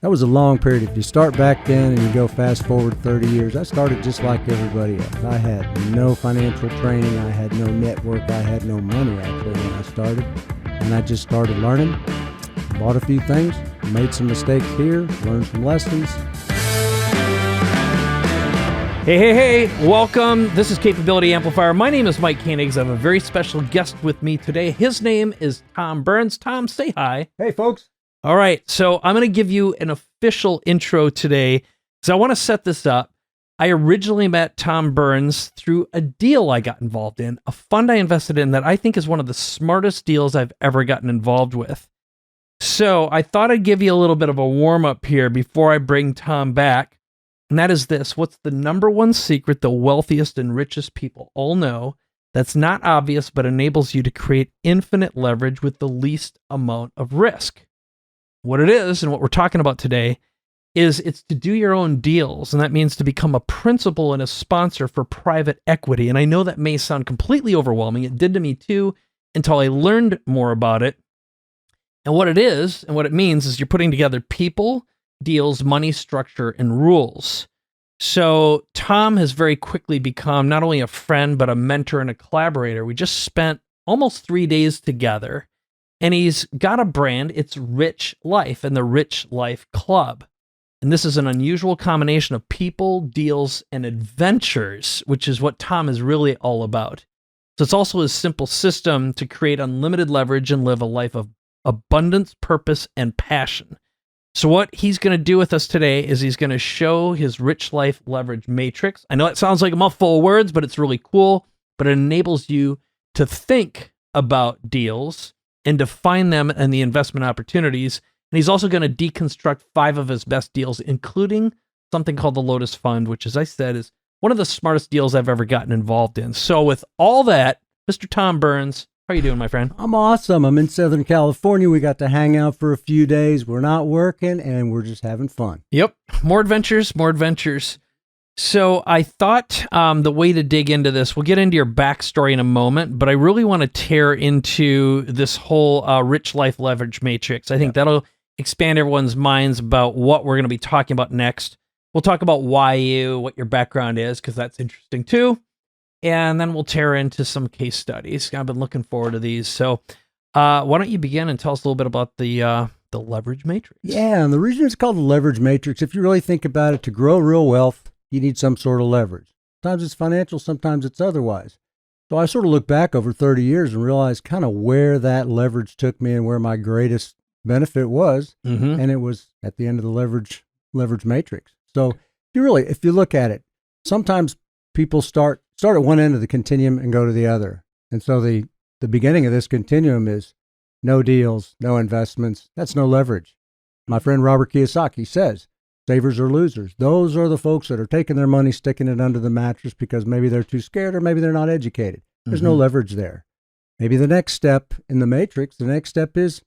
That was a long period. If you start back then and you go fast forward 30 years, I started just like everybody else. I had no financial training. I had no network. I had no money, actually, when I started. And I just started learning, bought a few things, made some mistakes here, learned some lessons. Hey, welcome. This is Capability Amplifier. My name is Mike Koenigs. I have a very special guest with me today. His name is Tom Burns. Tom, say hi. Hey, folks. All right, so I'm going to give you an official intro today because I want to set this up. I originally met Tom Burns through a deal I got involved in, a fund I invested in that I think is one of the smartest deals I've ever gotten involved with. So I thought I'd give you a little bit of a warm-up here before I bring Tom back, and that is this. What's the number one secret the wealthiest and richest people all know that's not obvious but enables you to create infinite leverage with the least amount of risk? What it is, and what we're talking about today, is it's to do your own deals, and that means to become a principal and a sponsor for private equity. And I know that may sound completely overwhelming. It did to me too, until I learned more about it. And what it is, and what it means, is you're putting together people, deals, money, structure, and rules. So Tom has very quickly become not only a friend, but a mentor and a collaborator. We just spent almost 3 days together. And he's got a brand, it's Rich Life and the Rich Life Club. And this is an unusual combination of people, deals, and adventures, which is what Tom is really all about. So it's also a simple system to create unlimited leverage and live a life of abundance, purpose, and passion. So what he's going to do with us today is he's going to show his Rich Life Leverage Matrix. I know it sounds like a mouthful of words, but it's really cool. But it enables you to think about deals and define them and the investment opportunities. And he's also going to deconstruct 5 of his best deals, including something called the Lotus Fund, which, as I said, is one of the smartest deals I've ever gotten involved in. So with all that, Mr. Tom Burns, how are you doing, my friend? I'm awesome. I'm in Southern California. We got to hang out for a few days. We're not working, and we're just having fun. Yep. More adventures. So I thought the way to dig into this, we'll get into your backstory in a moment, but I really want to tear into this whole Rich Life Leverage Matrix. I think that'll expand everyone's minds about what we're going to be talking about next. We'll talk about what your background is, because that's interesting too. And then we'll tear into some case studies. I've been looking forward to these. So why don't you begin and tell us a little bit about the Leverage Matrix? Yeah, and the reason it's called the Leverage Matrix, if you really think about it, to grow real wealth, you need some sort of leverage. Sometimes it's financial, sometimes it's otherwise. So I sort of look back over 30 years and realize kind of where that leverage took me and where my greatest benefit was. Mm-hmm. And it was at the end of the leverage matrix. So if you look at it, sometimes people start at one end of the continuum and go to the other. And so the beginning of this continuum is no deals, no investments. That's no leverage. My friend Robert Kiyosaki says, savers or losers. Those are the folks that are taking their money, sticking it under the mattress because maybe they're too scared or maybe they're not educated. There's no leverage there. Maybe the next step in the matrix, is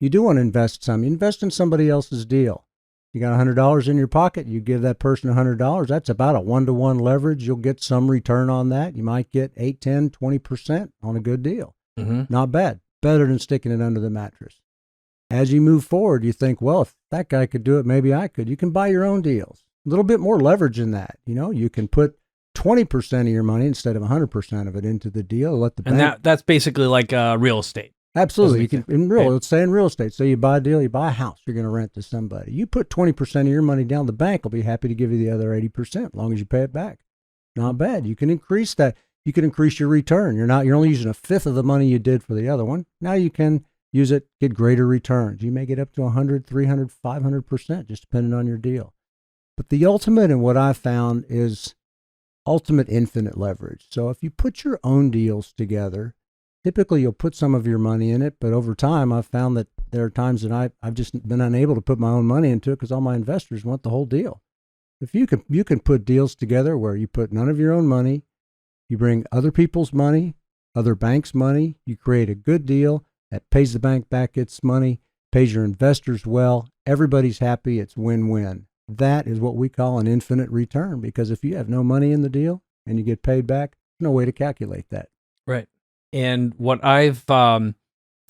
you do want to invest some. You invest in somebody else's deal. You got $100 in your pocket, you give that person $100. That's about a 1-to-1 leverage. You'll get some return on that. You might get 8, 10, 20% on a good deal. Mm-hmm. Not bad. Better than sticking it under the mattress. As you move forward, you think, well, if that guy could do it, maybe I could. You can buy your own deals. A little bit more leverage in that. You can put 20% of your money instead of 100% of it into the deal. Let the bank. And that's basically like real estate. Absolutely. You can let's say in real estate. So you buy a deal, you buy a house, you're going to rent to somebody. You put 20% of your money down, the bank will be happy to give you the other 80% as long as you pay it back. Not bad. You can increase that. You can increase your return. You're only using a fifth of the money you did for the other one. Now you can use it, get greater returns. You may get up to 100, 300, 500%, just depending on your deal. But the ultimate and what I found is ultimate infinite leverage. So if you put your own deals together, typically you'll put some of your money in it, but over time I've found that there are times that I've just been unable to put my own money into it because all my investors want the whole deal. If you can put deals together where you put none of your own money, you bring other people's money, other banks' money, you create a good deal that pays the bank back its money, pays your investors well, everybody's happy, it's win-win. That is what we call an infinite return, because if you have no money in the deal and you get paid back, there's no way to calculate that. Right. And what I've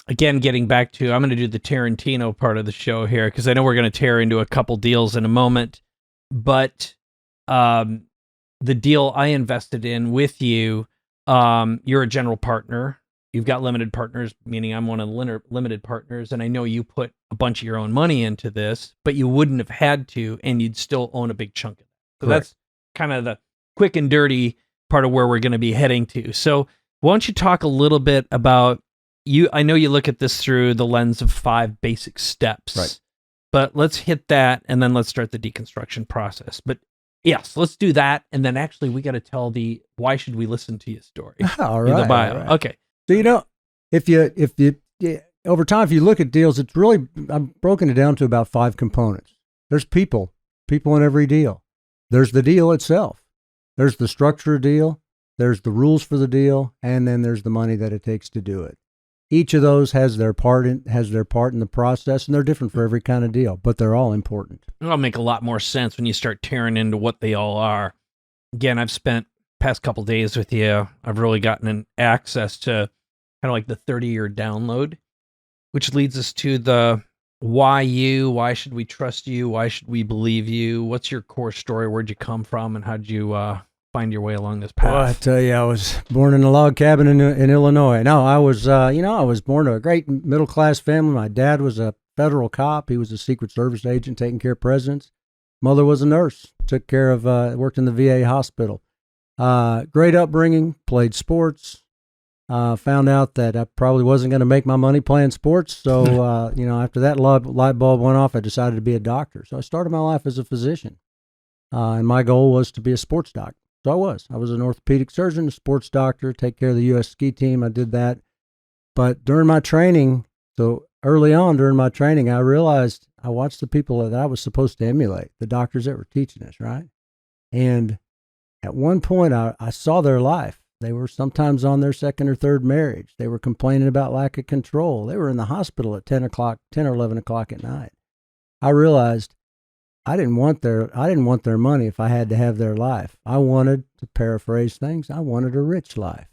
again, getting back to, I'm going to do the Tarantino part of the show here because I know we're going to tear into a couple deals in a moment. But the deal I invested in with you, you're a general partner. You've got limited partners, meaning I'm one of the limited partners, and I know you put a bunch of your own money into this, but you wouldn't have had to, and you'd still own a big chunk of it. So Correct. that's kind of the quick and dirty part of where we're going to be heading to. So why don't you talk a little bit about you? I know you look at this through the lens of 5 basic steps, Right. but let's hit that, and then let's start the deconstruction process. But yes, let's do that, and then actually we got to tell the why should we listen to your story All in right. the bio. all right. Okay. So, if you over time, if you look at deals, it's really, I've broken it down to about 5 components. There's people in every deal. There's the deal itself. There's the structure of deal. There's the rules for the deal, and then there's the money that it takes to do it. Each of those has their part in the process, and they're different for every kind of deal, but they're all important. It'll make a lot more sense when you start tearing into what they all are. Again, I've spent past couple days with you. I've really gotten an access to kind of like the 30-year download, which leads us to the why you, why should we trust you, why should we believe you, what's your core story, where'd you come from, and how'd you find your way along this path? Well, I tell you, I was born in a log cabin in Illinois. No, I was born to a great middle-class family. My dad was a federal cop. He was a Secret Service agent taking care of presidents. Mother was a nurse, took care of, worked in the VA hospital. Great upbringing, played sports. Found out that I probably wasn't going to make my money playing sports. So, after that light bulb went off, I decided to be a doctor. So I started my life as a physician. And my goal was to be a sports doctor. So I was an orthopedic surgeon, a sports doctor, take care of the U.S. ski team. I did that. But during my training, so early on during my training, I realized I watched the people that I was supposed to emulate, the doctors that were teaching us, right? And at one point, I saw their life. They were sometimes on their second or third marriage. They were complaining about lack of control. They were in the hospital at 10 or 11 o'clock at night. I realized I didn't want their money if I had to have their life. I wanted, to paraphrase things, I wanted a rich life.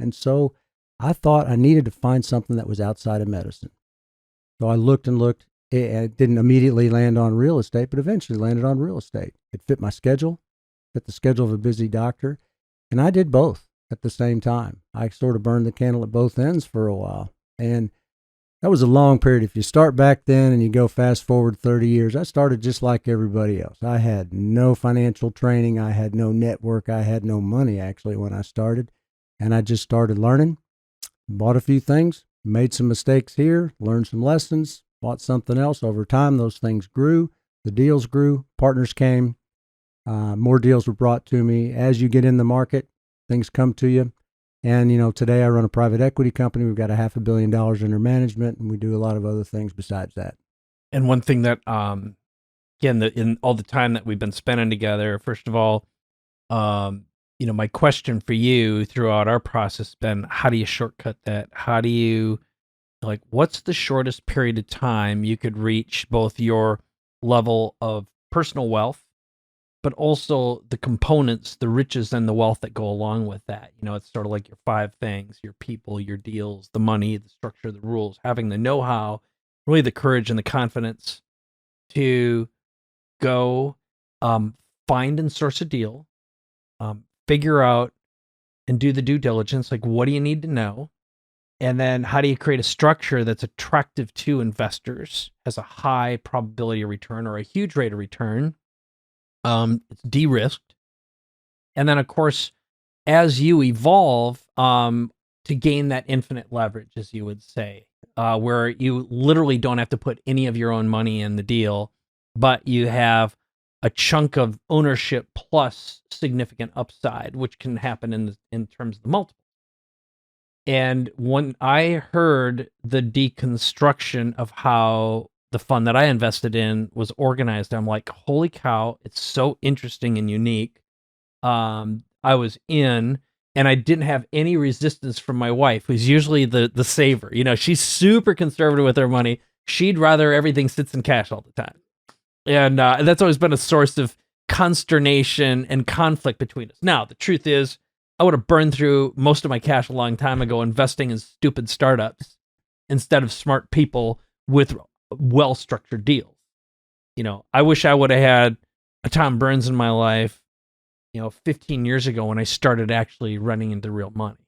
And so I thought I needed to find something that was outside of medicine. So I looked and looked. It didn't immediately land on real estate, but eventually landed on real estate. It fit my schedule, fit the schedule of a busy doctor, and I did both at the same time. I sort of burned the candle at both ends for a while. And that was a long period. If you start back then and you go fast forward 30 years, I started just like everybody else. I had no financial training. I had no network. I had no money, actually, when I started. And I just started learning, bought a few things, made some mistakes here, learned some lessons, bought something else. Over time, those things grew. The deals grew. Partners came. More deals were brought to me. As you get in the market, things come to you. And, today I run a private equity company. We've got $500 million under management, and we do a lot of other things besides that. And one thing that, again, in all the time that we've been spending together, first of all, my question for you throughout our process has been, how do you shortcut that? How do you, what's the shortest period of time you could reach both your level of personal wealth, but also the components, the riches and the wealth that go along with that? It's sort of like your 5 things: your people, your deals, the money, the structure, the rules, having the know-how, really the courage and the confidence to go find and source a deal, figure out and do the due diligence, what do you need to know? And then how do you create a structure that's attractive to investors, has a high probability of return or a huge rate of return? It's de-risked. And then, of course, as you evolve, to gain that infinite leverage, as you would say, where you literally don't have to put any of your own money in the deal, but you have a chunk of ownership plus significant upside, which can happen in terms of the multiple. And when I heard the deconstruction of how the fund that I invested in was organized, I'm like, holy cow, it's so interesting and unique. I was in, and I didn't have any resistance from my wife, who's usually the saver. She's super conservative with her money. She'd rather everything sits in cash all the time. And that's always been a source of consternation and conflict between us. Now, the truth is, I would have burned through most of my cash a long time ago investing in stupid startups. instead of smart people with well-structured deals. I wish I would have had a Tom Burns in my life, 15 years ago when I started actually running into real money.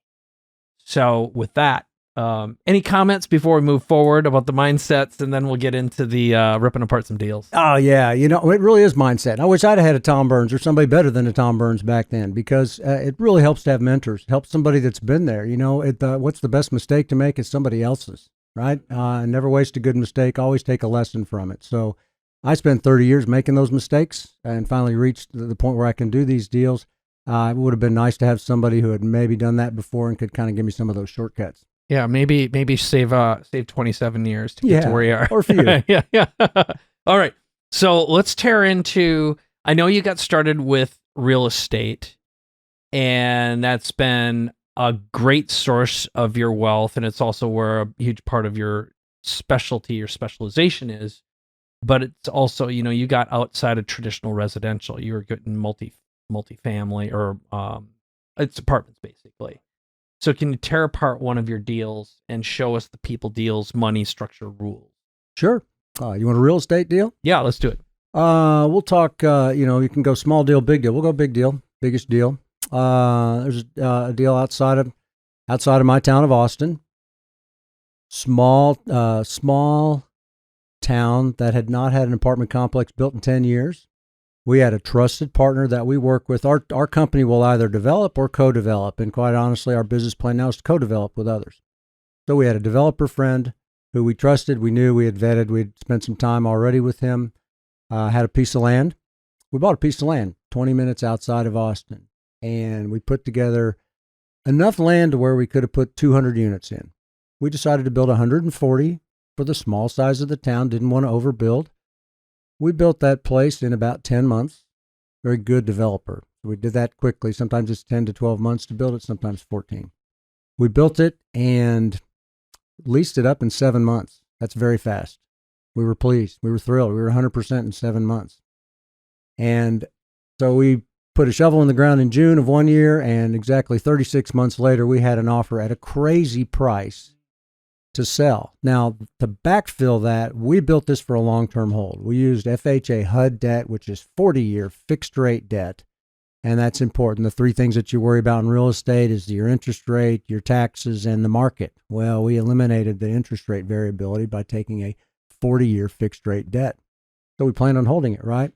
So with that, any comments before we move forward about the mindsets, and then we'll get into the ripping apart some deals? Oh, yeah. It really is mindset. I wish I'd have had a Tom Burns or somebody better than a Tom Burns back then, because it really helps to have mentors, help somebody that's been there. What's the best mistake to make is somebody else's, right? Never waste a good mistake. Always take a lesson from it. So I spent 30 years making those mistakes and finally reached the point where I can do these deals. It would have been nice to have somebody who had maybe done that before and could kind of give me some of those shortcuts. Yeah, maybe save 27 years to get to where you are. Or for you. Yeah. All right. So let's tear into, I know you got started with real estate, and that's been a great source of your wealth, and it's also where a huge part of your specialty or specialization is. But it's also, you got outside of traditional residential. You were getting multifamily, or it's apartments basically. So can you tear apart one of your deals and show us the people, deals, money, structure, rules? Sure. You want a real estate deal? Yeah, let's do it. We'll talk, you can go small deal, big deal. We'll go big deal, biggest deal. There's a deal outside of my town of Austin. Small town that had not had an apartment complex built in 10 years. We had a trusted partner that we work with. Our company will either develop or co-develop. And quite honestly, our business plan now is to co-develop with others. So we had a developer friend who we trusted. We knew, we had vetted. We had spent some time already with him. Had a piece of land. We bought a piece of land 20 minutes outside of Austin. And we put together enough land to where we could have put 200 units in. We decided to build 140 for the small size of the town. Didn't want to overbuild. We built that place in about 10 months. Very good developer. We did that quickly. Sometimes it's 10 to 12 months to build it, sometimes 14. We built it and leased it up in 7 months. That's very fast. We were pleased. We were thrilled. We were 100% in 7 months. And so we put a shovel in the ground in June of one year, and exactly 36 months later, we had an offer at a crazy price to sell. Now, to backfill that, we built this for a long-term hold. We used FHA HUD debt, which is 40-year fixed-rate debt, and that's important. The three things that you worry about in real estate is your interest rate, your taxes, and the market. Well, we eliminated the interest rate variability by taking a 40-year fixed-rate debt. So we planned on holding it, right?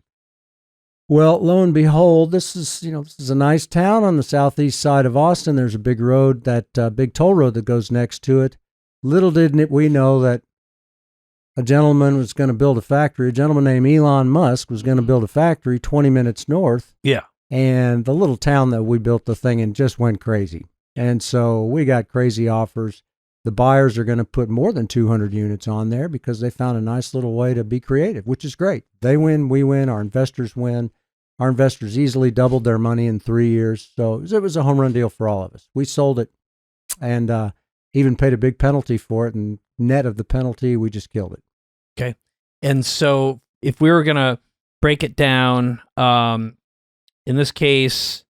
Well, lo and behold, this is a nice town on the southeast side of Austin. There's a big road, that big toll road that goes next to it. Little did we know that a gentleman was going to build a factory. A gentleman named Elon Musk was going to build a factory 20 minutes north. Yeah. And the little town that we built the thing in just went crazy. And so we got crazy offers. The buyers are going to put more than 200 units on there because they found a nice little way to be creative, which is great. They win, we win, our investors win. Our investors easily doubled their money in 3 years. So it was a home run deal for all of us. We sold it and even paid a big penalty for it. And net of the penalty, we just killed it. Okay. And so if we were going to break it down, in this case,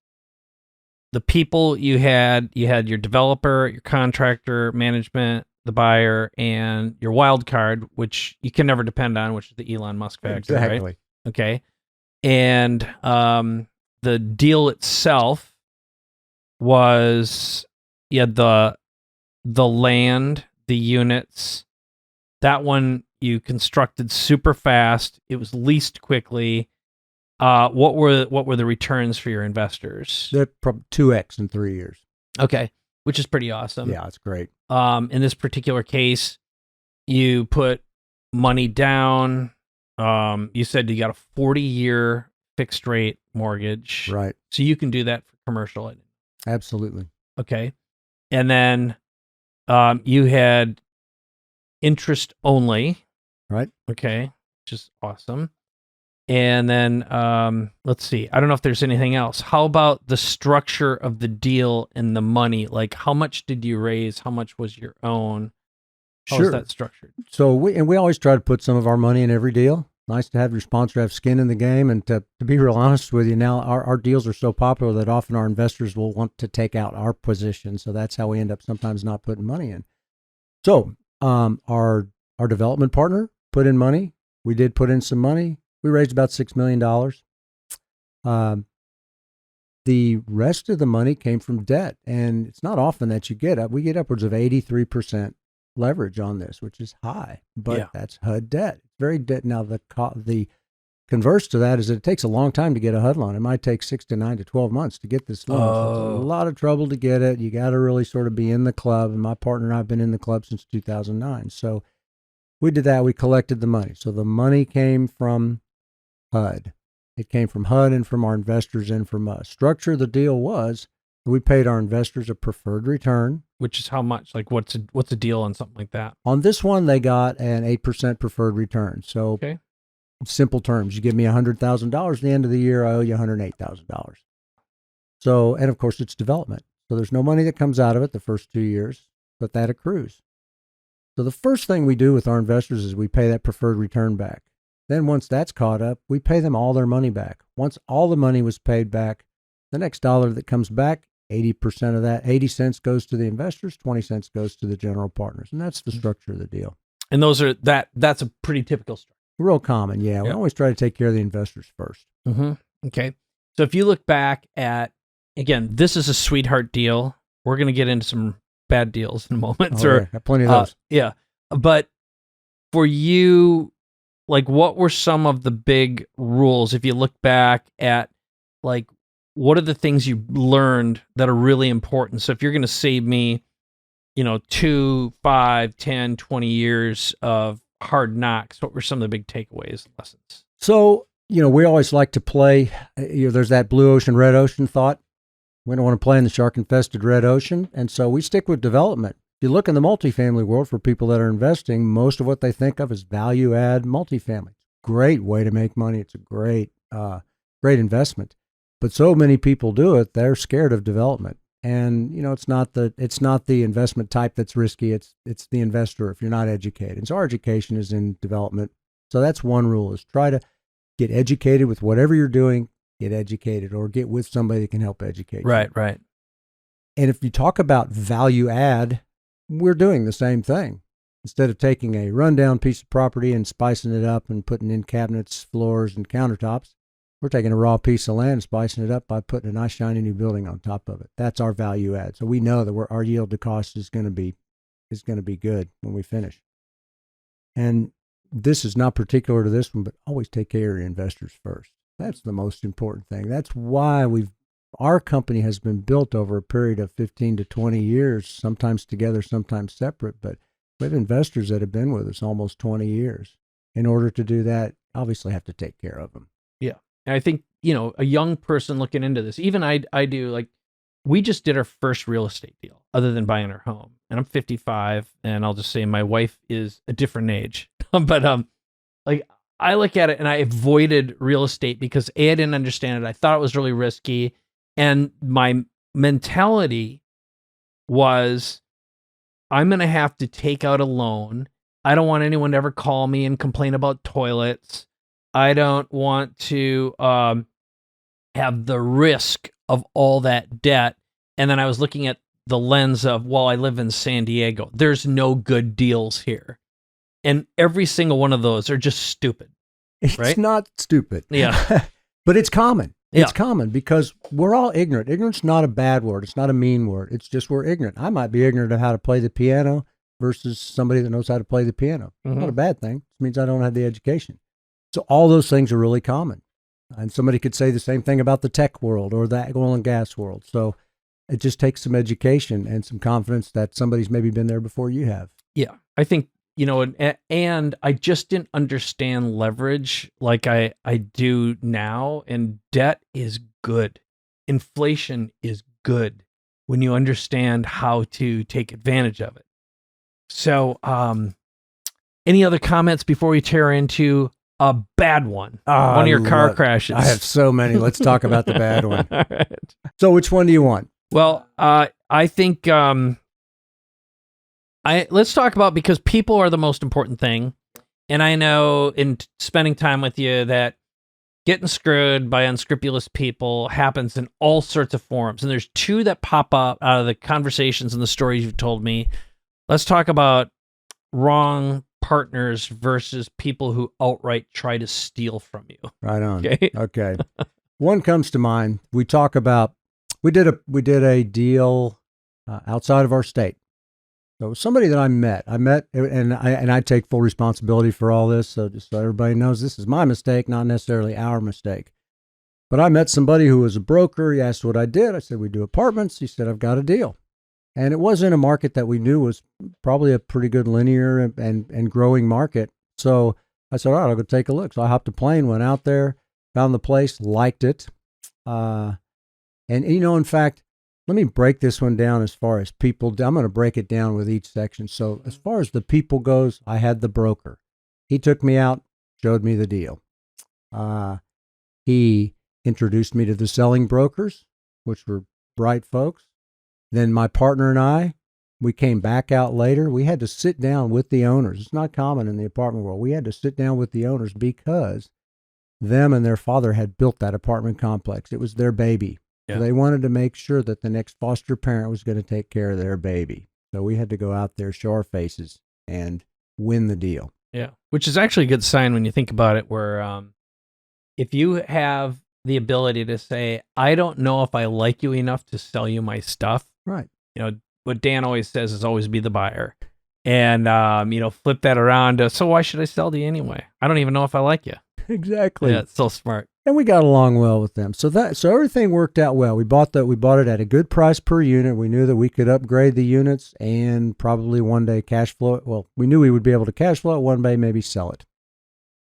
the people you had your developer, your contractor, management, the buyer, and your wild card, which you can never depend on, which is the Elon Musk factor, Exactly. right? Okay. And the deal itself was, you had the land, the units. That one you constructed super fast. It was leased quickly. What were the returns for your investors? They're probably 2x in 3 years. Okay, which is pretty awesome. Yeah, it's great. In this particular case, you put money down. You said you got a 40-year fixed rate mortgage. Right. So you can do that for commercial. Absolutely. Okay. And then you had interest only. Right. Okay. Which is awesome. And then let's see. I don't know if there's anything else. How about the structure of the deal and the money? Like, how much did you raise? How much was your own? How was that structured? So we always try to put some of our money in every deal. Nice to have your sponsor have skin in the game. And to be real honest with you, now our deals are so popular that often our investors will want to take out our position. So that's how we end up sometimes not putting money in. So Our development partner put in money. We did put in some money. We raised about $6 million. The rest of the money came from debt, and it's not often that you get we get upwards of 83% leverage on this, which is high, but that's HUD debt. It's very debt. Now the converse to that is that it takes a long time to get a HUD loan. It might take 6 to 9 to 12 months to get this loan. So it's a lot of trouble to get it. You got to really sort of be in the club, and my partner and I have been in the club since 2009. So we did that. We collected the money. So the money came from HUD. It came from HUD and from our investors and from us. Structure of the deal was we paid our investors a preferred return. Which is how much? Like what's a deal on something like that? On this one, they got an 8% preferred return. So simple terms, you give me $100,000 at the end of the year, I owe you $108,000. So, and of course it's development. So there's no money that comes out of it the first 2 years, but that accrues. So the first thing we do with our investors is we pay that preferred return back. Then once that's caught up, we pay them all their money back. Once all the money was paid back, the next dollar that comes back, 80% of that, 80 cents goes to the investors, 20 cents goes to the general partners. And that's the structure of the deal. And that's a pretty typical structure. Real common, yeah. We always try to take care of the investors first. Mm-hmm. Okay. So if you look back at, again, this is a sweetheart deal. We're going to get into some bad deals in a moment. Got plenty of those. Yeah. But for you, like, what were some of the big rules? If you look back at, like, what are the things you learned that are really important? So if you're going to save me, 2, 5, 10, 20 years of hard knocks, what were some of the big takeaways and lessons? So, we always like to play, there's that blue ocean, red ocean thought. We don't want to play in the shark-infested red ocean, and so we stick with development. If you look in the multifamily world for people that are investing, most of what they think of is value-add multifamily. Great way to make money. It's a great investment. But so many people do it, they're scared of development. And, it's not the investment type that's risky. It's the investor if you're not educated. And so our education is in development. So that's one rule, is try to get educated with whatever you're doing. Get educated, or get with somebody that can help educate you. Right. And if you talk about value add, we're doing the same thing. Instead of taking a rundown piece of property and spicing it up and putting in cabinets, floors, and countertops, we're taking a raw piece of land and spicing it up by putting a nice shiny new building on top of it. That's our value add. So we know that our yield to cost is going to be good when we finish. And this is not particular to this one, but always take care of your investors first. That's the most important thing. That's why our company has been built over a period of 15 to 20 years, sometimes together, sometimes separate, but we have investors that have been with us almost 20 years. In order to do that, obviously have to take care of them. Yeah. And I think, a young person looking into this, even I do, like, we just did our first real estate deal other than buying our home. And I'm 55, and I'll just say my wife is a different age. But like, I look at it and I avoided real estate because I didn't understand it. I thought it was really risky. And my mentality was, I'm going to have to take out a loan. I don't want anyone to ever call me and complain about toilets. I don't want to have the risk of all that debt. And then I was looking at the lens of, well, I live in San Diego. There's no good deals here. And every single one of those are just stupid. It's right? not stupid. Yeah. But it's common. Yeah. It's common because we're all ignorant. Ignorant's not a bad word. It's not a mean word. It's just we're ignorant. I might be ignorant of how to play the piano versus somebody that knows how to play the piano. Mm-hmm. Not a bad thing. It means I don't have the education. So all those things are really common. And somebody could say the same thing about the tech world or the oil and gas world. So it just takes some education and some confidence that somebody's maybe been there before you have. Yeah. I think, and I just didn't understand leverage like I do now. And debt is good. Inflation is good when you understand how to take advantage of it. So, any other comments before we tear into a bad one? One of your car crashes. I have so many. Let's talk about the bad one. All right. So which one do you want? Well, I think let's talk about, because people are the most important thing. And I know in spending time with you that getting screwed by unscrupulous people happens in all sorts of forms. And there's two that pop up out of the conversations and the stories you've told me. Let's talk about wrong partners versus people who outright try to steal from you. Right on. Okay. Okay. One comes to mind. We talk about we did a deal outside of our state. So somebody that I met, and I take full responsibility for all this. So just so everybody knows, this is my mistake, not necessarily our mistake. But I met somebody who was a broker. He asked what I did. I said, we do apartments. He said, I've got a deal. And it was in a market that we knew was probably a pretty good linear and growing market. So I said, all right, I'll go take a look. So I hopped a plane, went out there, found the place, liked it. And, in fact, let me break this one down as far as people. I'm going to break it down with each section. So as far as the people goes, I had the broker. He took me out, showed me the deal. He introduced me to the selling brokers, which were bright folks. Then my partner and I, we came back out later. We had to sit down with the owners. It's not common in the apartment world. We had to sit down with the owners because them and their father had built that apartment complex. It was their baby. Yeah. So they wanted to make sure that the next foster parent was going to take care of their baby. So we had to go out there, show our faces, and win the deal. Yeah, which is actually a good sign when you think about it, where if you have the ability to say, I don't know if I like you enough to sell you my stuff. Right. What Dan always says is always be the buyer. And, flip that around. So why should I sell to you anyway? I don't even know if I like you. Exactly. Yeah, it's so smart. And we got along well with them. So everything worked out well. We bought it at a good price per unit. We knew that we could upgrade the units and probably one day cash flow it. Well, we knew we would be able to cash flow it one day, maybe sell it.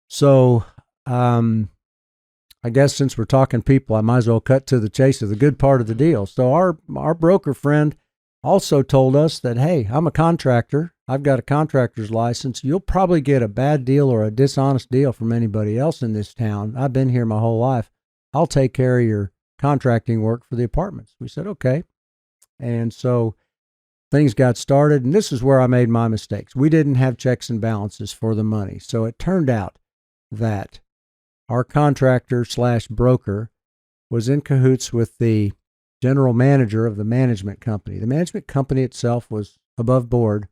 So, I guess since we're talking people, I might as well cut to the chase of the good part of the deal. So our broker friend also told us that, hey, I'm a contractor. I've got a contractor's license. You'll probably get a bad deal or a dishonest deal from anybody else in this town. I've been here my whole life. I'll take care of your contracting work for the apartments. We said, okay. And so things got started, and this is where I made my mistakes. We didn't have checks and balances for the money. So it turned out that our contractor / broker was in cahoots with the general manager of the management company. The management company itself was above board,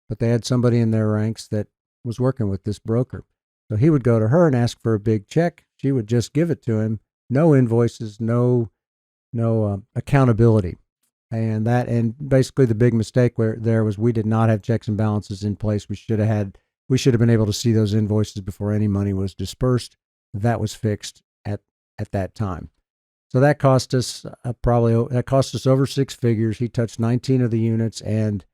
but they had somebody in their ranks that was working with this broker. So he would go to her and ask for a big check. She would just give it to him. No invoices, no accountability. And basically the big mistake there was we did not have checks and balances in place. We should have been able to see those invoices before any money was dispersed. That was fixed at that time. So that cost us over six figures. He touched 19 of the units, and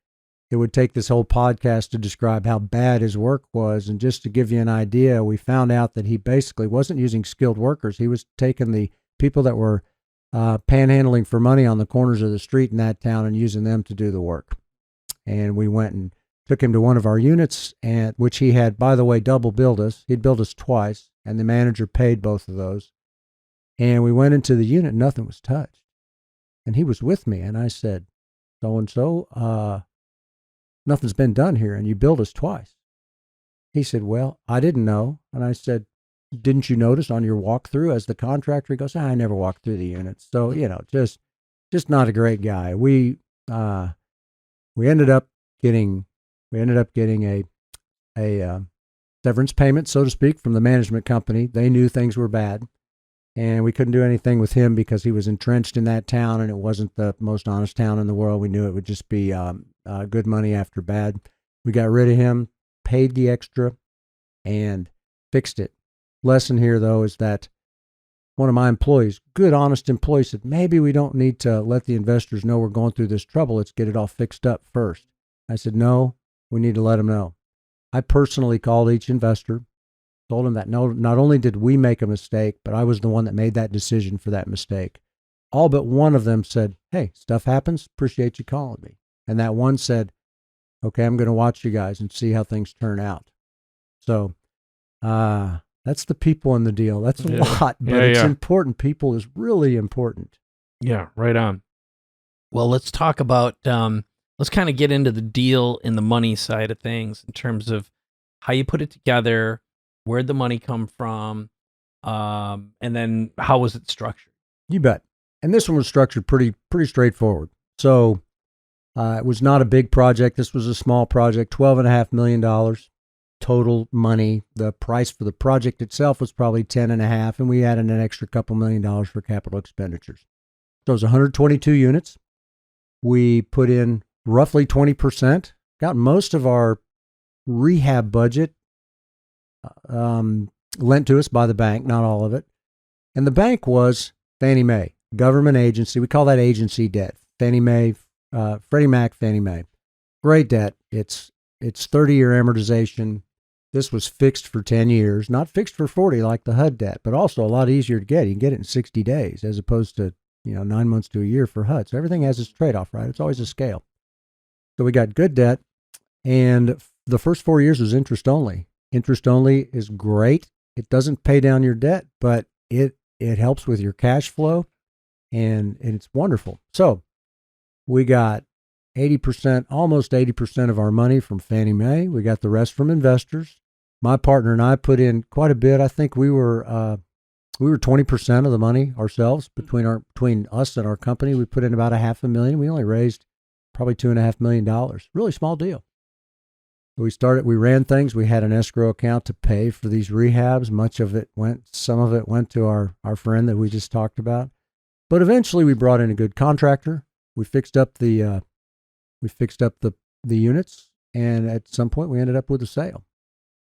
it would take this whole podcast to describe how bad his work was. And just to give you an idea, we found out that he basically wasn't using skilled workers. He was taking the people that were panhandling for money on the corners of the street in that town and using them to do the work. And we went and took him to one of our units, which he had, by the way, double billed us. He'd billed us twice, and the manager paid both of those. And we went into the unit, nothing was touched. And he was with me, and I said, so-and-so, nothing's been done here, and you billed us twice. He said, well, I didn't know. And I said, didn't you notice on your walkthrough as the contractor? He goes, I never walked through the units. So, just not a great guy. We ended up getting a severance payment, so to speak, from the management company. They knew things were bad, and we couldn't do anything with him because he was entrenched in that town, and it wasn't the most honest town in the world. We knew it would just be good money after bad. We got rid of him, paid the extra, and fixed it. Lesson here, though, is that one of my employees, good, honest employee, said, maybe we don't need to let the investors know we're going through this trouble. Let's get it all fixed up first. I said, no, we need to let them know. I personally called each investor, told them that not only did we make a mistake, but I was the one that made that decision for that mistake. All but one of them said, hey, stuff happens. Appreciate you calling me. And that one said, okay, I'm going to watch you guys and see how things turn out. So that's the people in the deal. That's a lot, but it's important. People is really important. Yeah, right on. Well, let's talk about, let's kind of get into the deal in the money side of things in terms of how you put it together, where'd the money come from, and then how was it structured? You bet. And this one was structured pretty straightforward. So It was not a big project. This was a small project, $12.5 million total money. The price for the project itself was probably 10.5, and we added an extra couple $1 million for capital expenditures. So it was 122 units. We put in roughly 20%, got most of our rehab budget lent to us by the bank, not all of it. And the bank was Fannie Mae, government agency. We call that agency debt. Fannie Mae, Freddie Mac, Fannie Mae. Great debt. It's 30-year amortization. This was fixed for 10 years, not fixed for 40 like the HUD debt, but also a lot easier to get. You can get it in 60 days as opposed to 9 months to a year for HUD. So everything has its trade-off, right? It's always a scale. So we got good debt, and the first 4 years was interest only. Interest only is great. It doesn't pay down your debt, but it helps with your cash flow, and it's wonderful. So we got 80%, almost 80% of our money from Fannie Mae. We got the rest from investors. My partner and I put in quite a bit. I think we were 20% of the money ourselves between us and our company. We put in about $500,000. We only raised probably $2.5 million. Really small deal. We ran things. We had an escrow account to pay for these rehabs. Some of it went to our friend that we just talked about. But eventually we brought in a good contractor. We fixed up the units, and at some point we ended up with a sale.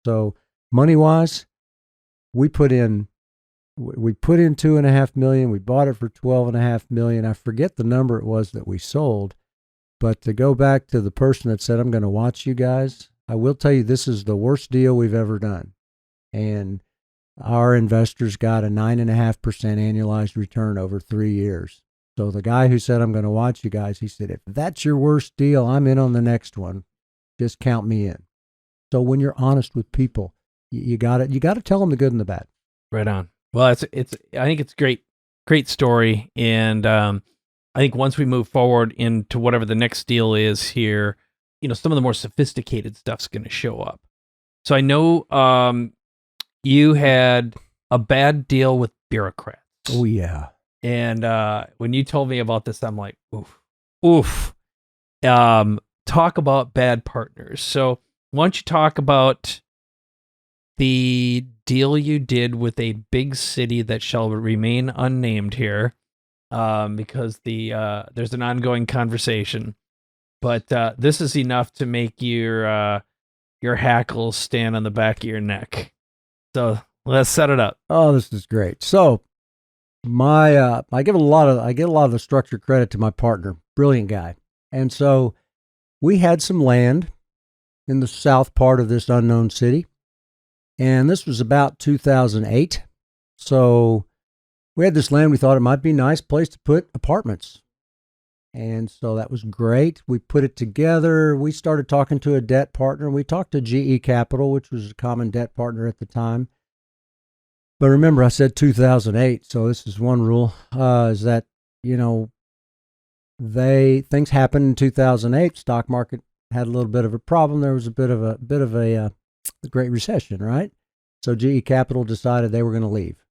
So money-wise, we put in $2.5 million. We bought it for $12.5 million. I forget the number it was that we sold, but to go back to the person that said, I'm going to watch you guys, I will tell you this is the worst deal we've ever done. And our investors got a 9.5% annualized return over 3 years. So the guy who said, I'm going to watch you guys, he said, if that's your worst deal, I'm in on the next one. Just count me in. So when you're honest with people, you got to tell them the good and the bad. Right on. Well, I think it's great story. And I think once we move forward into whatever the next deal is here, some of the more sophisticated stuff's going to show up. So I know you had a bad deal with bureaucrats. Oh, yeah. And when you told me about this, I'm like, oof. Talk about bad partners. So why don't you talk about the deal you did with a big city that shall remain unnamed here, because there's an ongoing conversation. But this is enough to make your hackles stand on the back of your neck. So let's set it up. Oh, this is great. So I give a lot of the structured credit to my partner, brilliant guy. And so we had some land in the south part of this unknown city, and this was about 2008. So we had this land. We thought it might be a nice place to put apartments. And so that was great. We put it together. We started talking to a debt partner. We talked to GE Capital, which was a common debt partner at the time. But remember, I said 2008, so this is one rule, is that, things happened in 2008. Stock market had a little bit of a problem. There was a bit of a Great Recession, right? So GE Capital decided they were going to leave.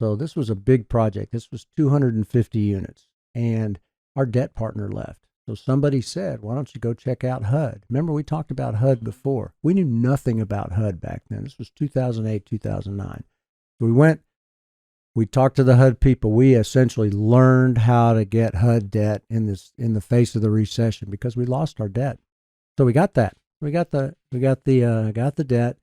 So this was a big project. This was 250 units, and our debt partner left. So somebody said, why don't you go check out HUD? Remember, we talked about HUD before. We knew nothing about HUD back then. This was 2008, 2009. So we talked to the HUD people. We essentially learned how to get HUD debt in the face of the recession because we lost our debt. So we got that. We got the debt.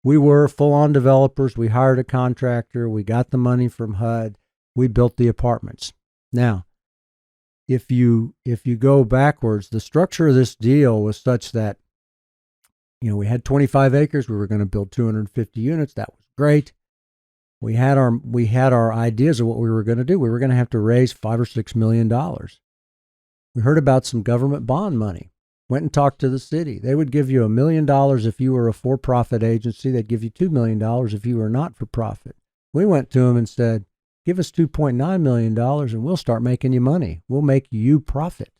We were full-on developers. We hired a contractor. We got the money from HUD. We built the apartments. Now, if you go backwards, the structure of this deal was such that, we had 25 acres. We were going to build 250 units. That was great. We had our ideas of what we were going to do. We were going to have to raise $5 or $6 million. We heard about some government bond money. Went and talked to the city. They would give you $1 million if you were a for-profit agency. They'd give you $2 million if you were not for profit. We went to them and said, give us $2.9 million and we'll start making you money. We'll make you profit.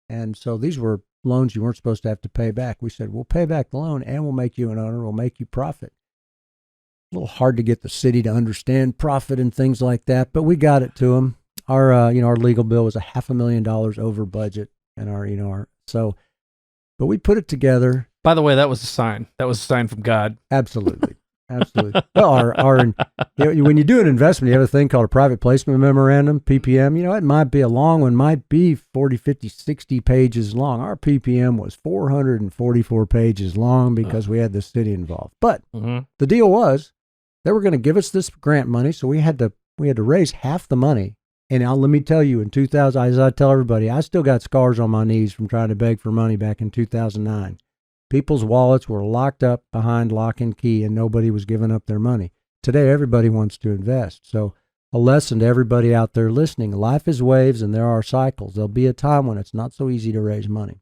And so these were loans you weren't supposed to have to pay back. We said, we'll pay back the loan and we'll make you an owner. We'll make you profit. A little hard to get the city to understand profit and things like that, but we got it to them. Our legal bill was $500,000 over budget, and our So, but we put it together. By the way, that was a sign. That was a sign from God. Absolutely. Absolutely. Well, when you do an investment, you have a thing called a private placement memorandum, PPM. It might be a long one, might be 40, 50, 60 pages long. Our PPM was 444 pages long because we had the city involved. But the deal was they were going to give us this grant money, so we had to raise half the money. And let me tell you, in 2000, as I tell everybody, I still got scars on my knees from trying to beg for money back in 2009. People's wallets were locked up behind lock and key, and nobody was giving up their money. Today, everybody wants to invest. So a lesson to everybody out there listening, life is waves and there are cycles. There'll be a time when it's not so easy to raise money.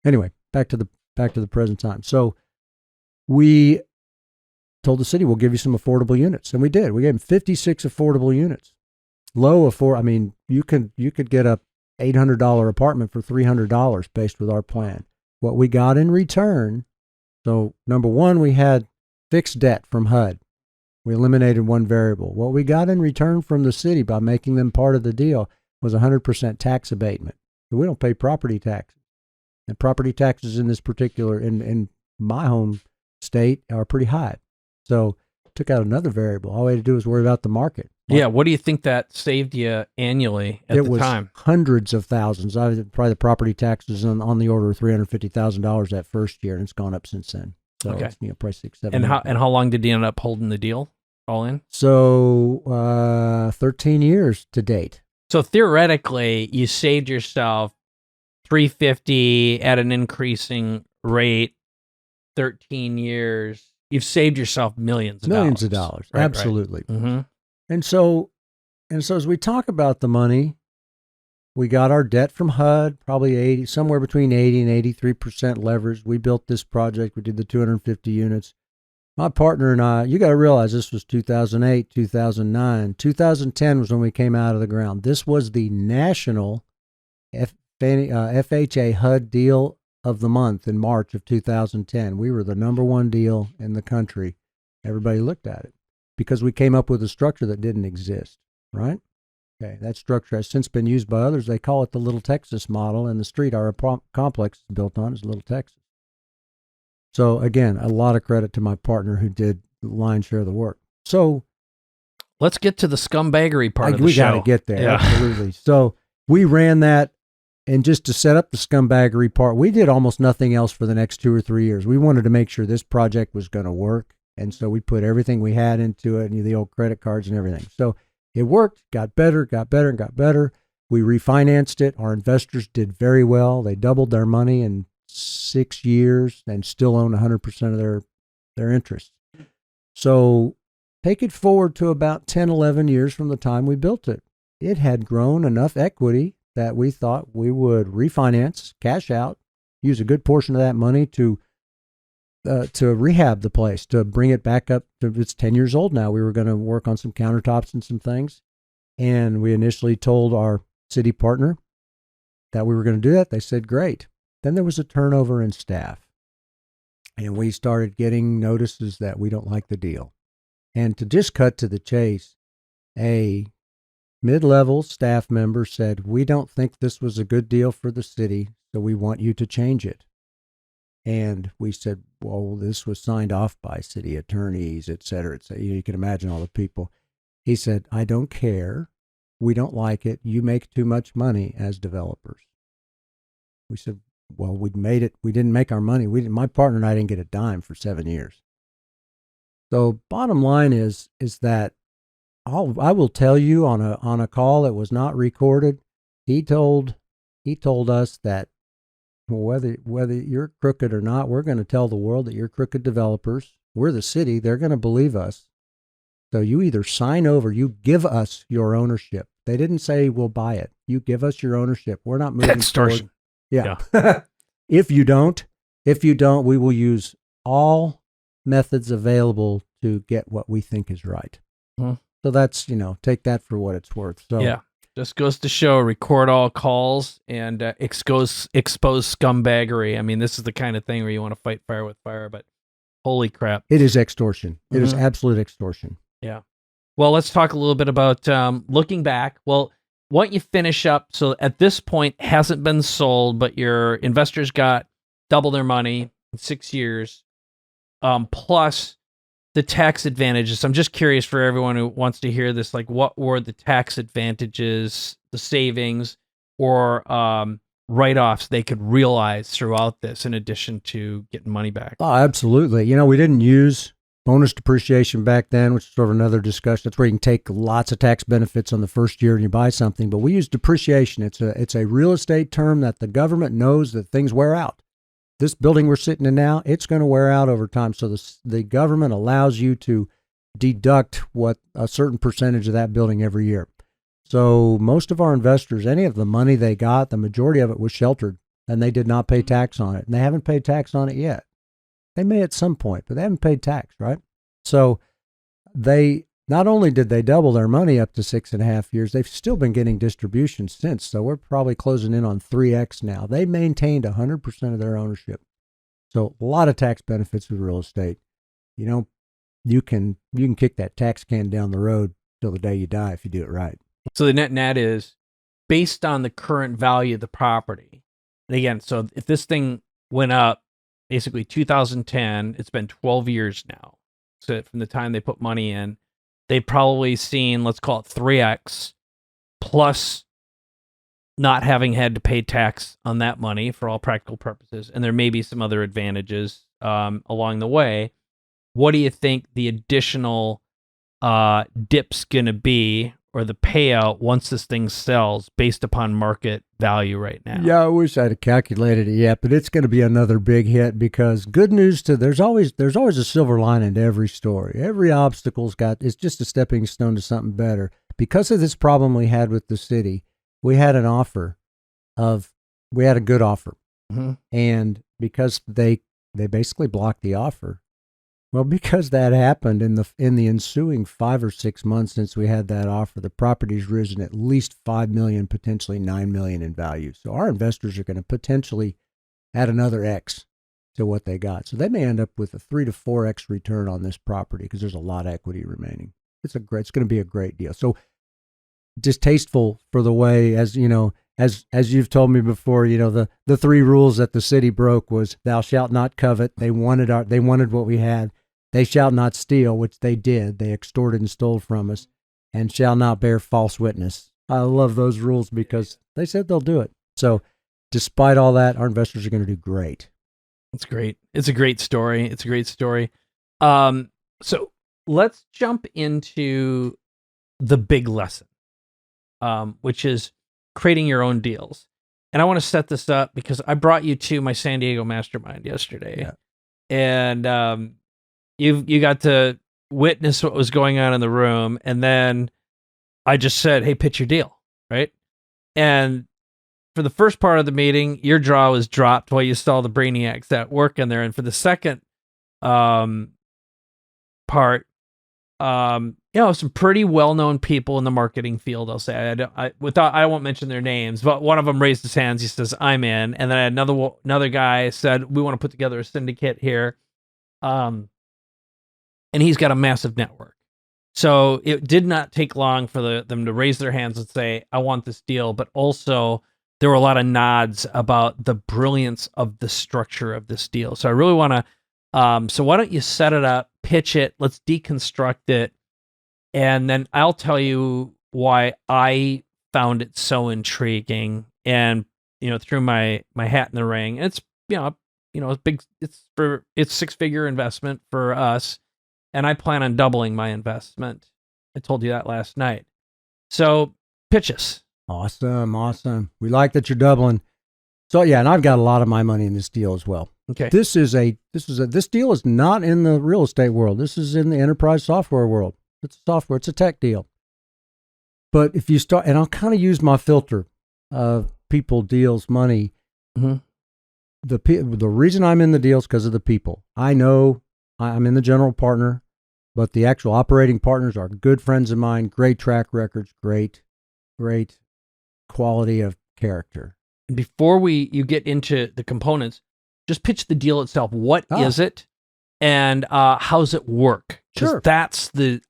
Anyway, back to the present time. So we told the city, we'll give you some affordable units. And we did. We gave them 56 affordable units. You could get a $800 apartment for $300 based with our plan. What we got in return, so number one, we had fixed debt from HUD. We eliminated one variable. What we got in return from the city by making them part of the deal was 100% tax abatement. So we don't pay property taxes. And property taxes in this particular, in my home state, are pretty high. So took out another variable. All we had to do was worry about the market. Yeah, what do you think that saved you annually at the time? It was hundreds of thousands. Probably the property taxes on the order of $350,000 that first year, and it's gone up since then. So okay. It's probably 6, 7. And how long did you end up holding the deal all in? So 13 years to date. So theoretically, you saved yourself $350 at an increasing rate, 13 years. You've saved yourself millions of dollars. Right, absolutely. Right. Mm-hmm. And so as we talk about the money, we got our debt from HUD, probably somewhere between 80 and 83% leverage. We built this project. We did the 250 units. My partner and I, you got to realize this was 2008, 2009. 2010 was when we came out of the ground. This was the national FHA HUD deal of the month in March of 2010. We were the number one deal in the country. Everybody looked at it, because we came up with a structure that didn't exist, right? Okay, that structure has since been used by others. They call it the Little Texas model, and the street our complex is built on is Little Texas. So again, a lot of credit to my partner who did the lion's share of the work. So let's get to the scumbaggery part of the show. We got to get there, yeah. Absolutely. So we ran that, and just to set up the scumbaggery part, we did almost nothing else for the next 2 or 3 years. We wanted to make sure this project was going to work. And so we put everything we had into it, and the old credit cards and everything. So it worked, got better, and got better. We refinanced it. Our investors did very well. They doubled their money in 6 years and still own 100% of their interest. So take it forward to about 10, 11 years from the time we built it. It had grown enough equity that we thought we would refinance, cash out, use a good portion of that money to rehab the place, to bring it back up to, it's 10 years old now. We were going to work on some countertops and some things. And we initially told our city partner that we were going to do that. They said, great. Then there was a turnover in staff, and we started getting notices that we don't like the deal. And to just cut to the chase, a mid-level staff member said, we don't think this was a good deal for the city, so we want you to change it. And we said, well, this was signed off by city attorneys, et cetera, et cetera. You can imagine all the people. He said, I don't care. We don't like it. You make too much money as developers. We said, well, we made it. We didn't make our money. My partner and I didn't get a dime for 7 years. So bottom line is that I will tell you on a call that was not recorded, he told us that whether you're crooked or not, we're going to tell the world that you're crooked developers. We're the city. They're going to believe us. So you either sign over, you give us your ownership. They didn't say we'll buy it. You give us your ownership. We're not moving extortion. Forward. Yeah. If you don't, we will use all methods available to get what we think is right. Mm-hmm. So that's, take that for what it's worth. So yeah. Just goes to show, record all calls and expose scumbaggery. I mean, this is the kind of thing where you want to fight fire with fire, but holy crap. It is extortion. It is absolute extortion. Yeah. Well, let's talk a little bit about looking back. Well, why don't you finish up? So at this point, hasn't been sold, but your investors got double their money in 6 years, plus the tax advantages. I'm just curious for everyone who wants to hear this, like what were the tax advantages, the savings, or write-offs they could realize throughout this in addition to getting money back? Oh, absolutely. We didn't use bonus depreciation back then, which is sort of another discussion. That's where you can take lots of tax benefits on the first year and you buy something. But we use depreciation. It's a real estate term that the government knows that things wear out. This building we're sitting in now, it's going to wear out over time. So the government allows you to deduct what a certain percentage of that building every year. So most of our investors, any of the money they got, the majority of it was sheltered, and they did not pay tax on it. And they haven't paid tax on it yet. They may at some point, but they haven't paid tax, right? So they not only did they double their money up to 6.5 years, they've still been getting distributions since. So we're probably closing in on 3x now. They maintained 100% of their ownership. So a lot of tax benefits with real estate. You can kick that tax can down the road till the day you die if you do it right. So the net is based on the current value of the property. And again, so if this thing went up, basically 2010, it's been 12 years now. So from the time they put money in, they've probably seen, let's call it 3x, plus not having had to pay tax on that money for all practical purposes. And there may be some other advantages along the way. What do you think the additional dip's going to be, or the payout once this thing sells based upon market value right now? Yeah, I wish I'd have calculated it yet, but it's going to be another big hit because good news there's always a silver lining to every story. Every obstacle's it's just a stepping stone to something better. Because of this problem we had with the city, we had a good offer. Mm-hmm. And because they basically blocked the offer. Well, because that happened in the ensuing 5 or 6 months since we had that offer, the property's risen at least $5 million, potentially $9 million in value. So our investors are going to potentially add another X to what they got. So they may end up with a 3 to 4X return on this property because there's a lot of equity remaining. It's going to be a great deal. So distasteful for the way, as you've told me before, the 3 rules that the city broke was thou shalt not covet. They wanted what we had. They shall not steal, which they did. They extorted and stole from us, and shall not bear false witness. I love those rules because they said they'll do it. So despite all that, our investors are going to do great. It's great. It's a great story. So let's jump into the big lesson, which is creating your own deals. And I want to set this up because I brought you to my San Diego mastermind yesterday. Yeah. And you got to witness what was going on in the room. And then I just said, hey, pitch your deal, right? And for the first part of the meeting, your jaw was dropped while you saw the brainiacs at work in there. And for the second part, some pretty well-known people in the marketing field, I'll say. I won't mention their names, but one of them raised his hands. He says, I'm in. And then another guy said, we want to put together a syndicate here. And he's got a massive network. So it did not take long for them to raise their hands and say, I want this deal. But also there were a lot of nods about the brilliance of the structure of this deal. So I really want to, so why don't you set it up, pitch it, let's deconstruct it. And then I'll tell you why I found it so intriguing, and threw my hat in the ring. And it's it's big. It's 6-figure investment for us, and I plan on doubling my investment. I told you that last night. So pitch us. Awesome. We like that you're doubling. So yeah, and I've got a lot of my money in this deal as well. Okay. This deal is not in the real estate world. This is in the enterprise software world. It's software. It's a tech deal. But if you start, and I'll kind of use my filter of people, deals, money. Mm-hmm. The reason I'm in the deal is because of the people. I know I'm in the general partner, but the actual operating partners are good friends of mine, great track records, great quality of character. Before you get into the components, just pitch the deal itself. What is it, and how's it work? Sure. That's the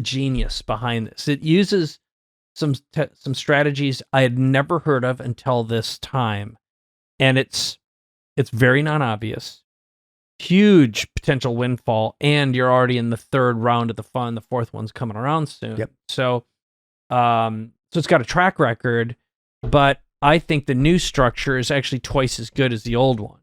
genius behind this. It uses some strategies I had never heard of until this time, and it's very non-obvious. Huge potential windfall, and you're already in the third round of the fund. The fourth one's coming around soon. Yep. So it's got a track record, but I think the new structure is actually twice as good as the old one.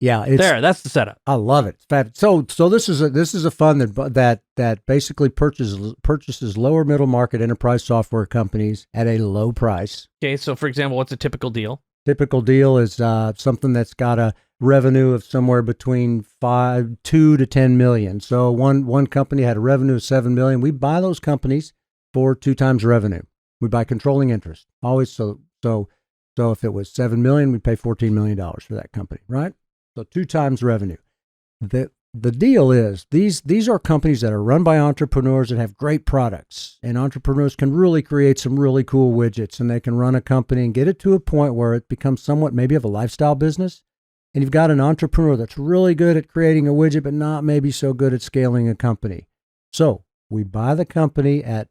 Yeah, that's the setup. I love it. It's fab. So this is a fund that basically purchases lower middle market enterprise software companies at a low price. Okay, so for example, what's a typical deal? Typical deal is something that's got a revenue of somewhere between 2 to 10 million. So one company had a revenue of 7 million. We buy those companies for 2 times revenue. We buy controlling interest. Always so if it was 7 million, we pay $14 million for that company, right? So 2 times revenue. The deal is these are companies that are run by entrepreneurs that have great products, and entrepreneurs can really create some really cool widgets, and they can run a company and get it to a point where it becomes somewhat maybe of a lifestyle business. And you've got an entrepreneur that's really good at creating a widget, but not maybe so good at scaling a company. So we buy the company at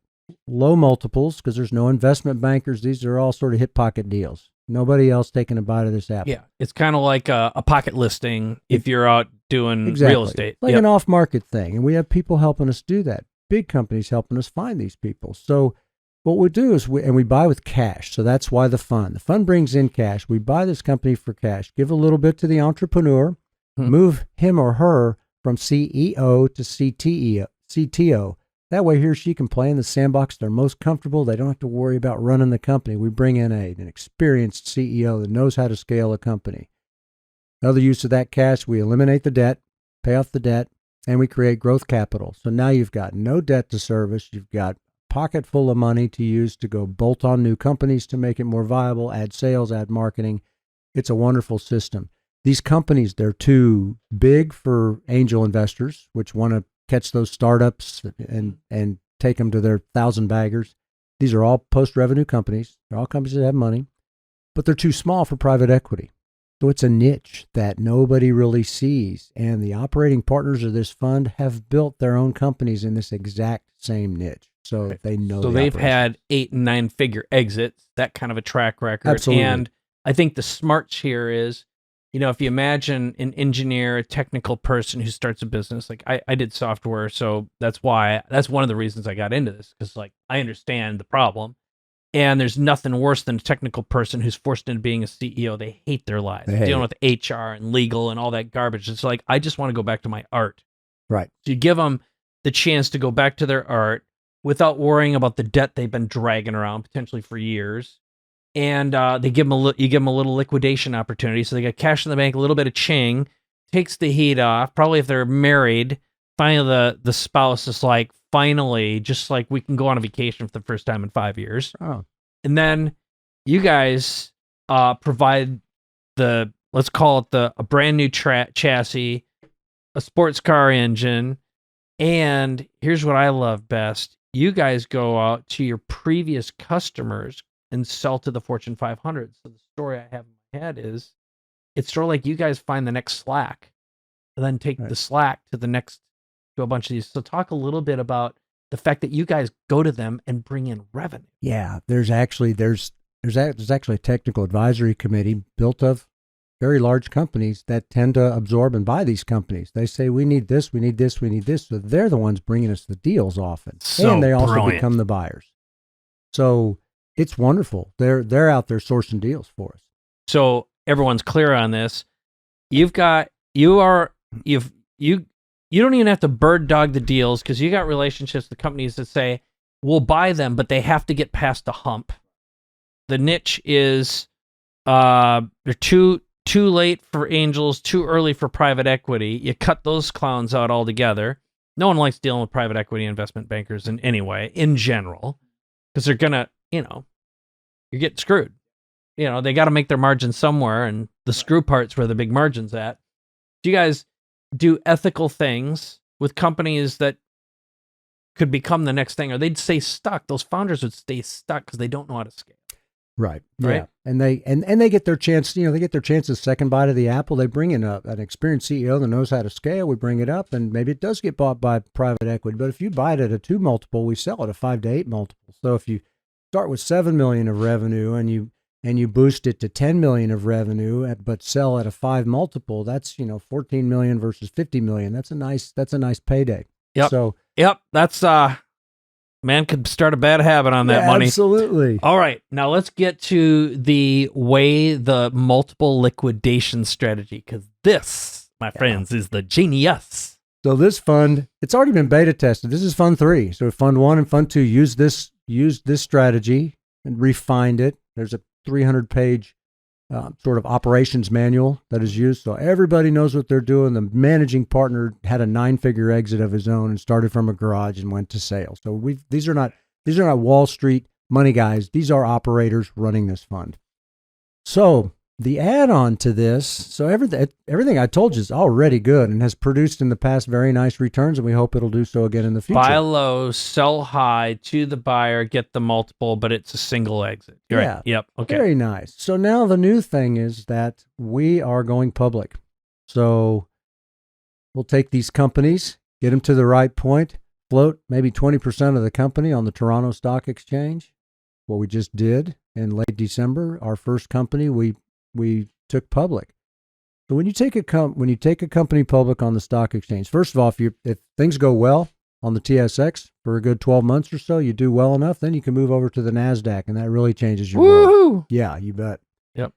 low multiples because there's no investment bankers. These are all sort of hip pocket deals. Nobody else taking a bite of this apple. Yeah, it's kind of like a pocket listing if you're out doing real estate. Like an off-market thing. And we have people helping us do that. Big companies helping us find these people. So what we do is we buy with cash. So that's why the fund brings in cash. We buy this company for cash, give a little bit to the entrepreneur, move him or her from CEO to CTO. That way he or she can play in the sandbox they're most comfortable. They don't have to worry about running the company. We bring in an experienced CEO that knows how to scale a company. Another use of that cash, we eliminate the debt, pay off the debt, and we create growth capital. So now you've got no debt to service. You've got a pocket full of money to use to go bolt on new companies to make it more viable, add sales, add marketing. It's a wonderful system. These companies, they're too big for angel investors, which want to catch those startups and take them to their 1,000 baggers. These are all post-revenue companies. They're all companies that have money, but they're too small for private equity. So it's a niche that nobody really sees. And the operating partners of this fund have built their own companies in this exact same niche. So they know. So they've had 8 and 9 figure exits, that kind of a track record. Absolutely. And I think the smarts here is, if you imagine an engineer, a technical person who starts a business, like I did software, so that's one of the reasons I got into this, because I understand the problem, and there's nothing worse than a technical person who's forced into being a CEO. They hate their lives, dealing with HR and legal and all that garbage. It's like, I just want to go back to my art. Right. So you give them the chance to go back to their art without worrying about the debt they've been dragging around potentially for years. And you give them a little liquidation opportunity. So they got cash in the bank, a little bit of ching, takes the heat off. Probably if they're married, finally the spouse is like, finally, just like we can go on a vacation for the first time in 5 years. Oh. And then you guys provide let's call it a brand new chassis, a sports car engine. And here's what I love best. You guys go out to your previous customers and sell to the Fortune 500. So the story I have in my head is, it's sort of like you guys find the next Slack and then take the Slack to a bunch of these. So talk a little bit about the fact that you guys go to them and bring in revenue. Yeah, there's actually a technical advisory committee built of very large companies that tend to absorb and buy these companies. They say, we need this, we need this, we need this. So they're the ones bringing us the deals often. And they also become the buyers. So it's wonderful. They're out there sourcing deals for us. So everyone's clear on this. You don't even have to bird dog the deals, because you got relationships with companies that say, we'll buy them, but they have to get past the hump. The niche is they're too late for angels, too early for private equity. You cut those clowns out altogether. No one likes dealing with private equity investment bankers in any way, in general, because they're gonna, you're getting screwed. They got to make their margin somewhere, and the screw part's where the big margin's at. Do you guys do ethical things with companies that could become the next thing, or they'd stay stuck? Those founders would stay stuck because they don't know how to scale. Right. Right. Yeah. And they get their chance, they get their chance of second bite of the apple. They bring in an experienced CEO that knows how to scale. We bring it up, and maybe it does get bought by private equity. But if you buy it at a 2 multiple, we sell it at a 5 to 8 multiple. So if you start with 7 million of revenue and you boost it to 10 million of revenue, but sell at a 5 multiple, that's 14 million versus 50 million. That's a nice payday. Yep. So that's man could start a bad habit on that money. Absolutely. All right, now let's get to the multiple liquidation strategy, because this, my friends, is the genius. So this fund, it's already been beta tested. This is Fund 3. So Fund 1 and Fund 2 used this strategy and refined it. There's a 300-page sort of operations manual that is used, so everybody knows what they're doing. The managing partner had a 9-figure exit of his own and started from a garage and went to sales. So these are not Wall Street money guys. These are operators running this fund. So the add-on to this, so everything I told you is already good and has produced in the past very nice returns, and we hope it'll do so again in the future. Buy low, sell high to the buyer, get the multiple, but it's a single exit. You're right. Yep. Okay. Very nice. So now the new thing is that we are going public. So we'll take these companies, get them to the right point, float maybe 20% of the company on the Toronto Stock Exchange. What we just did in late December, our first company we took public. So when you take a company public on the stock exchange, first of all, if things go well on the TSX for a good 12 months or so, you do well enough, then you can move over to the NASDAQ, and that really changes your world. Yeah, you bet. Yep.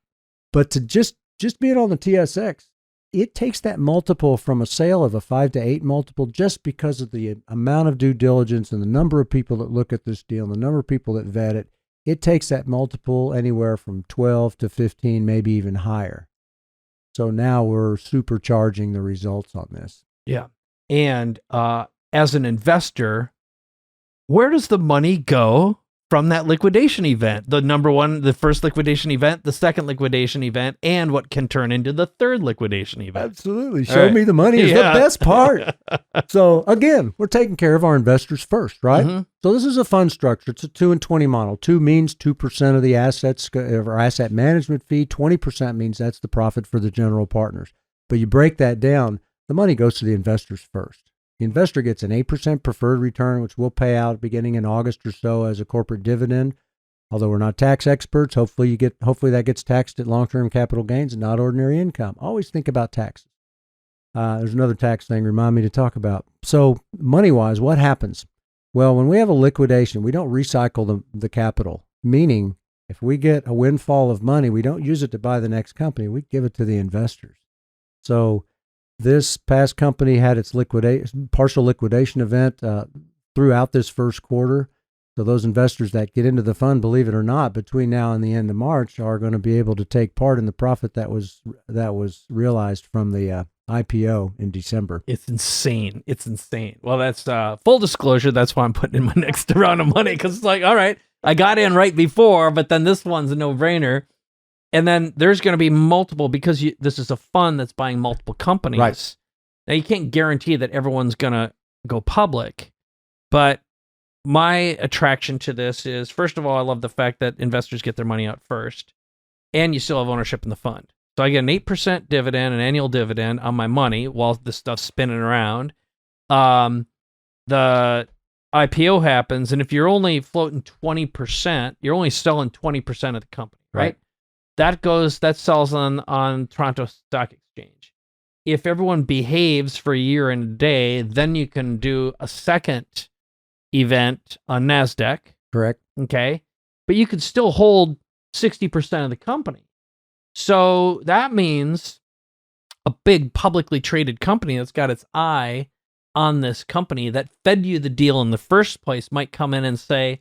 But to just being on the TSX, it takes that multiple from a sale of a 5 to 8 multiple just because of the amount of due diligence and the number of people that look at this deal and the number of people that vet it. It takes that multiple anywhere from 12 to 15, maybe even higher. So now we're supercharging the results on this. Yeah. And as an investor, where does the money go from that liquidation event? The first liquidation event, the second liquidation event, and what can turn into the third liquidation event. Absolutely. Show me the money is the best part. So again, we're taking care of our investors first, right? Mm-hmm. So this is a fund structure. It's a 2 and 20 model. 2 means 2% of the assets or asset management fee. 20% means that's the profit for the general partners. But you break that down, the money goes to the investors first. The investor gets an 8% preferred return, which we'll pay out beginning in August or so as a corporate dividend. Although we're not tax experts, hopefully that gets taxed at long-term capital gains and not ordinary income. Always think about taxes. There's another tax thing remind me to talk about. So money-wise, what happens? Well, when we have a liquidation, we don't recycle the capital, meaning if we get a windfall of money, we don't use it to buy the next company. We give it to the investors. So this past company had its partial liquidation event throughout this first quarter. So those investors that get into the fund, believe it or not, between now and the end of March are going to be able to take part in the profit that was realized from the IPO in December. It's insane. It's insane. Well, that's full disclosure. That's why I'm putting in my next round of money, because it's like, all right, I got in right before, but then this one's a no-brainer. And then there's going to be multiple, because this is a fund that's buying multiple companies. Right. Now, you can't guarantee that everyone's going to go public, but my attraction to this is, first of all, I love the fact that investors get their money out first, and you still have ownership in the fund. So I get an 8% dividend, an annual dividend on my money while this stuff's spinning around. The IPO happens, and if you're only floating 20%, you're only selling 20% of the company, right? That sells on Toronto Stock Exchange. If everyone behaves for a year and a day, then you can do a second event on NASDAQ. Correct. Okay. But you could still hold 60% of the company. So that means a big publicly traded company that's got its eye on this company that fed you the deal in the first place might come in and say,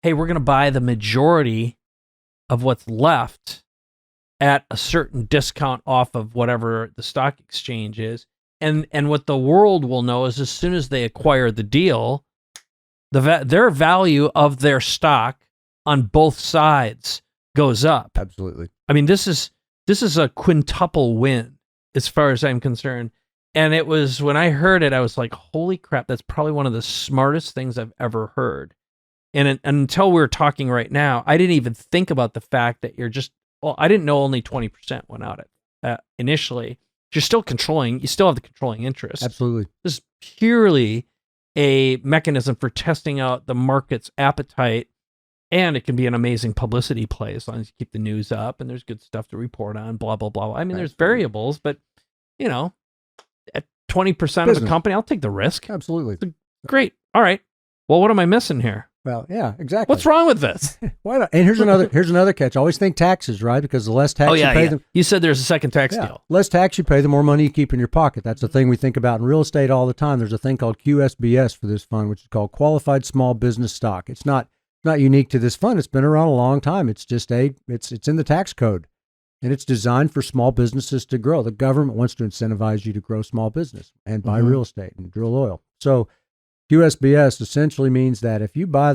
hey, we're going to buy the majority of what's left at a certain discount off of whatever the stock exchange is. And what the world will know is as soon as they acquire the deal, their value of their stock on both sides goes up. Absolutely. I mean, this is a quintuple win as far as I'm concerned. And it was, when I heard it, I was like, holy crap, that's probably one of the smartest things I've ever heard. And until we're talking right now, I didn't even think about the fact that I didn't know only 20% went out initially. You're still you still have the controlling interest. Absolutely. This is purely a mechanism for testing out the market's appetite And it can be an amazing publicity play as long as you keep the news up and there's good stuff to report on, blah, blah, blah. I mean, there's variables, but, at 20% of the company, I'll take the risk. Absolutely. Great. All right. Well, what am I missing here? Well, yeah, exactly. What's wrong with this? Why not? And here's another catch. Always think taxes, right? Because the less tax you pay them. You said there's a second tax deal. Less tax you pay, the more money you keep in your pocket. That's the thing we think about in real estate all the time. There's a thing called QSBS for this fund, which is called Qualified Small Business Stock. It's not unique to this fund. It's been around a long time. It's just it's in the tax code, and it's designed for small businesses to grow. The government wants to incentivize you to grow small business and buy real estate and drill oil. So QSBS essentially means that if you buy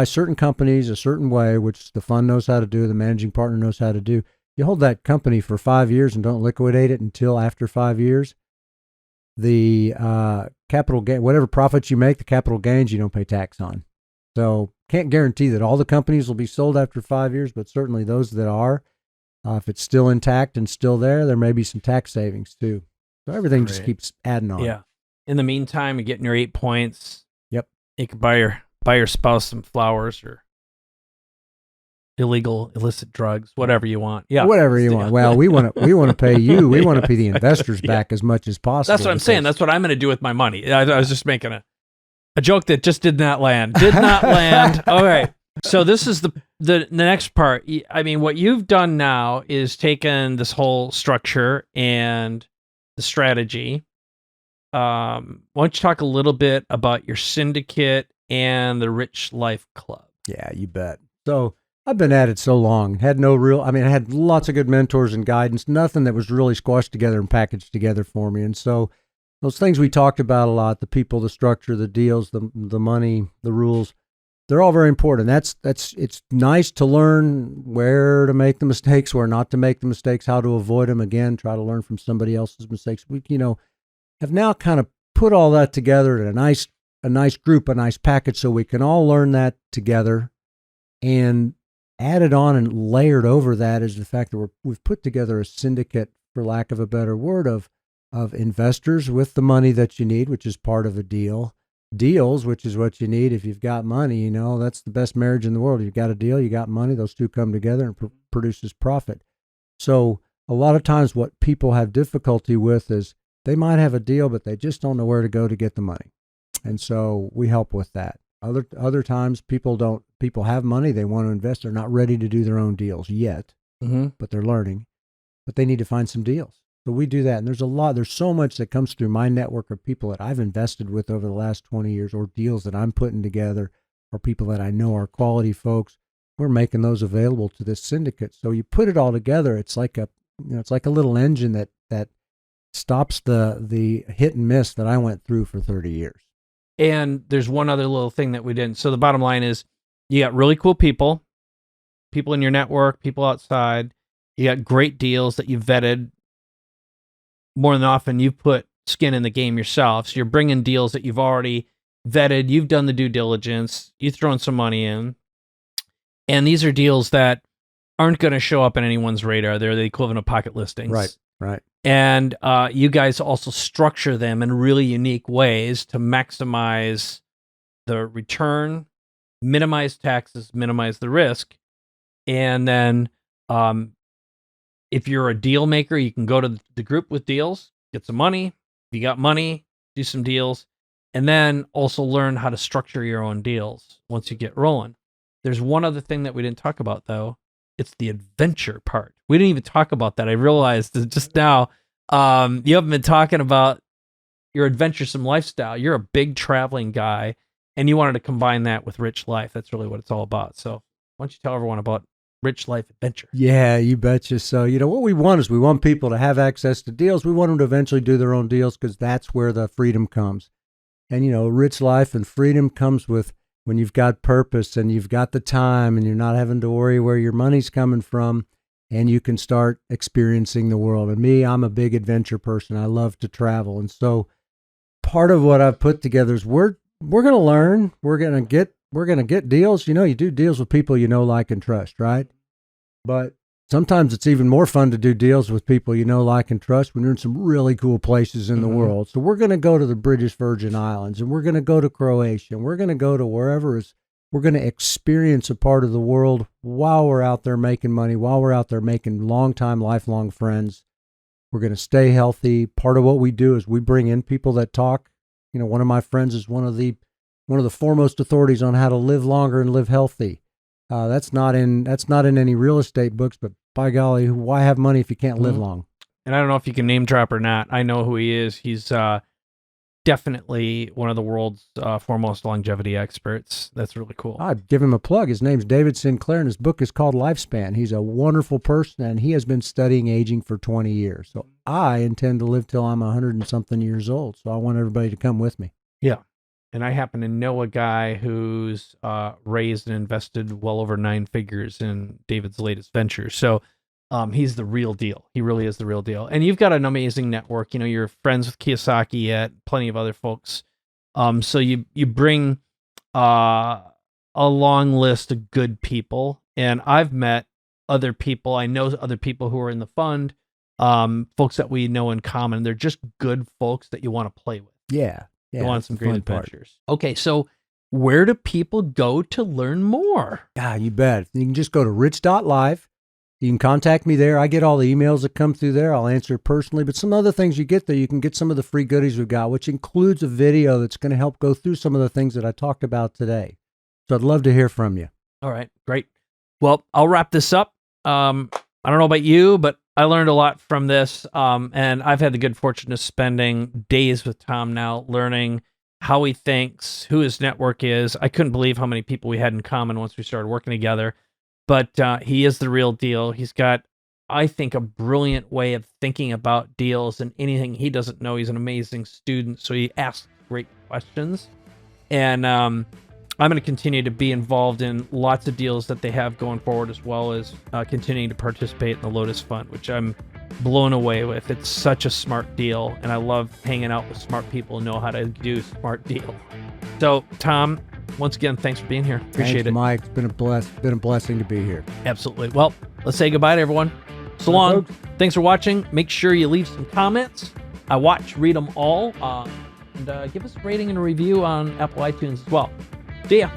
certain companies a certain way, which the fund knows how to do, the managing partner knows how to do, you hold that company for 5 years and don't liquidate it until after 5 years, the capital gain, whatever profits you make, the capital gains you don't pay tax on. So can't guarantee that all the companies will be sold after 5 years, but certainly those that are, if it's still intact and still there may be some tax savings too. So everything just keeps adding on. Yeah. In the meantime, you're getting your 8 points. Yep. You can buy your spouse some flowers or illicit drugs, whatever you want. Yeah. Whatever you want. Well, we want to pay you. We want to pay the investors back as much as possible. That's what I'm saying. That's what I'm going to do with my money. I was just making a joke that just did not land. Did not land. All right. So this is the next part. I mean, what you've done now is taken this whole structure and the strategy. Why don't you talk a little bit about your syndicate and the Rich Life Club? Yeah, you bet. So I've been at it so long. I had lots of good mentors and guidance, nothing that was really squashed together and packaged together for me. And so those things we talked about a lot, the people, the structure, the deals, the money, the rules, they're all very important. It's nice to learn where to make the mistakes, where not to make the mistakes, how to avoid them. Again, try to learn from somebody else's mistakes. We, have now kind of put all that together in a nice group, a nice package, so we can all learn that together. And added on and layered over that is the fact that we've put together a syndicate, for lack of a better word, of investors with the money that you need, which is part of a deal. Deals, which is what you need if you've got money. That's the best marriage in the world. You've got a deal, you got money, those two come together and produces profit. So a lot of times what people have difficulty with is they might have a deal, but they just don't know where to go to get the money. And so we help with that. Other times people have money, they want to invest, they're not ready to do their own deals yet, but they're learning, but they need to find some deals. So we do that. And there's so much that comes through my network of people that I've invested with over the last 20 years, or deals that I'm putting together, or people that I know are quality folks. We're making those available to this syndicate. So you put it all together, it's like a little engine that stops the hit and miss that I went through for 30 years. And there's one other little thing that we didn't. So the bottom line is you got really cool people in your network, people outside. You got great deals that you vetted. More than often, you've put skin in the game yourself. So you're bringing deals that you've already vetted. You've done the due diligence. You've thrown some money in. And these are deals that aren't going to show up on anyone's radar. They're the equivalent of pocket listings. Right. And you guys also structure them in really unique ways to maximize the return, minimize taxes, minimize the risk. And then if you're a deal maker, you can go to the group with deals, get some money. If you got money, do some deals. And then also learn how to structure your own deals once you get rolling. There's one other thing that we didn't talk about, though. It's the adventure part. We didn't even talk about that. I realized just now, you haven't been talking about your adventuresome lifestyle. You're a big traveling guy, and you wanted to combine that with Rich Life. That's really what it's all about. So why don't you tell everyone about Rich Life Adventure? Yeah, you betcha. So, what we want is we want people to have access to deals. We want them to eventually do their own deals because that's where the freedom comes. And, Rich Life and freedom comes with when you've got purpose and you've got the time and you're not having to worry where your money's coming from, and you can start experiencing the world. And me, I'm a big adventure person. I love to travel. And so part of what I've put together is we're going to learn. We're going to get deals. You do deals with people like, and trust, right? But sometimes it's even more fun to do deals with people like, and trust when you're in some really cool places in the world. So we're going to go to the British Virgin Islands, and we're going to go to Croatia, and we're going to go to wherever is We're going to experience a part of the world while we're out there making money, while we're out there making long-time, lifelong friends. We're going to stay healthy. Part of what we do is we bring in people that talk. You know, one of my friends is one of the foremost authorities on how to live longer and live healthy. That's not in any real estate books, but by golly, why have money if you can't live long? And I don't know if you can name drop or not. I know who he is. He's definitely one of the world's foremost longevity experts. That's really cool. I'd give him a plug. His name's David Sinclair, and his book is called Lifespan. He's a wonderful person, and he has been studying aging for 20 years. So I intend to live till I'm 100 and something years old. So I want everybody to come with me. Yeah. And I happen to know a guy who's raised and invested well over 9 figures in David's latest venture. So he's the real deal. He really is the real deal. And you've got an amazing network. You know, you're friends with Kiyosaki and plenty of other folks. So you bring a long list of good people. And I've met other people. I know other people who are in the fund, folks that we know in common. They're just good folks that you want to play with. Yeah. Go on some great adventures. Okay, so where do people go to learn more? Yeah, you bet. You can just go to rich.live. You can contact me there. I get all the emails that come through there. I'll answer personally. But some other things you get there, you can get some of the free goodies we've got, which includes a video that's going to help go through some of the things that I talked about today. So I'd love to hear from you. All right, great. Well, I'll wrap this up. I don't know about you, but I learned a lot from this, and I've had the good fortune of spending days with Tom now, learning how he thinks, who his network is. I couldn't believe how many people we had in common once we started working together, but he is the real deal. He's got, I think, a brilliant way of thinking about deals, and anything he doesn't know, he's an amazing student, so he asks great questions. And I'm going to continue to be involved in lots of deals that they have going forward, as well as continuing to participate in the Lotus Fund, which I'm blown away with. It's such a smart deal, and I love hanging out with smart people who know how to do smart deals. So, Tom, once again, thanks for being here. Appreciate it. Mike. It's been a blessing to be here. Absolutely. Well, let's say goodbye to everyone. So long. Thanks for watching. Make sure you leave some comments. I read them all. And give us a rating and a review on Apple iTunes as well. See ya.